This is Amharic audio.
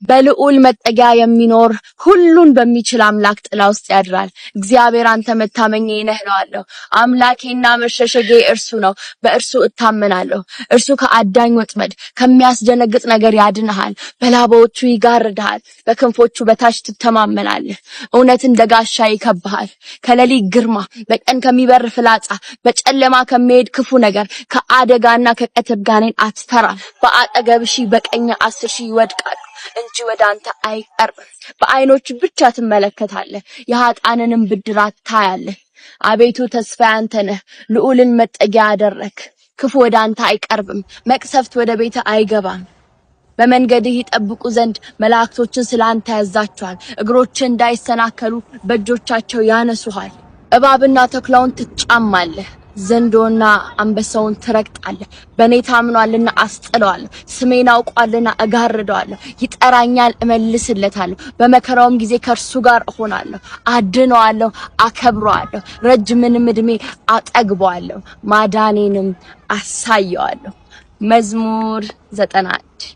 በልዑል መጠጊያ የሚኖር ሁሉን በሚችል አምላክ ጥላ ውስጥ ያድራል። እግዚአብሔር አንተ መታመኛዬ ነህ እለዋለሁ። አምላኬና መሸሸጊያዬ እርሱ ነው፣ በእርሱ እታመናለሁ። እርሱ ከአዳኝ ወጥመድ ከሚያስደነግጥ ነገር ያድንሃል። በላባዎቹ ይጋርድሃል፣ በክንፎቹ በታች ትተማመናለህ። እውነት እንደ ጋሻ ይከብሃል። ከሌሊት ግርማ፣ በቀን ከሚበር ፍላጻ፣ በጨለማ ከሚሄድ ክፉ ነገር፣ ከአደጋና ከቀትር ጋኔን አትፈራም። በአጠገብህ ሺህ በቀኝ 10,000 ይወድቃሉ እንጂ ወደ አንተ አይቀርብም። በዓይኖች ብቻ ትመለከታለህ፣ የኃጥአንንም ብድራት ታያለህ። አቤቱ ተስፋዬ አንተ ነህ፣ ልዑልን መጠጊያ አደረግህ። ክፉ ወደ አንተ አይቀርብም፣ መቅሰፍት ወደ ቤት አይገባም። በመንገድህ ይጠብቁ ዘንድ መላእክቶችን ስላንተ ያዛቸዋል። እግሮችህ እንዳይሰናከሉ በእጆቻቸው ያነሱሃል። እባብና ተኩላውን ትጫማለህ፣ ዘንዶና አንበሳውን ትረግጣለህ። በኔ ታምኗልና አስጥለዋለሁ፣ ስሜን አውቋልና እጋርደዋለሁ። ይጠራኛል እመልስለታለሁ፣ በመከራውም ጊዜ ከእርሱ ጋር እሆናለሁ። አድነዋለሁ፣ አከብረዋለሁ፣ ረጅምንም ዕድሜ አጠግበዋለሁ፣ ማዳኔንም አሳየዋለሁ። መዝሙር 91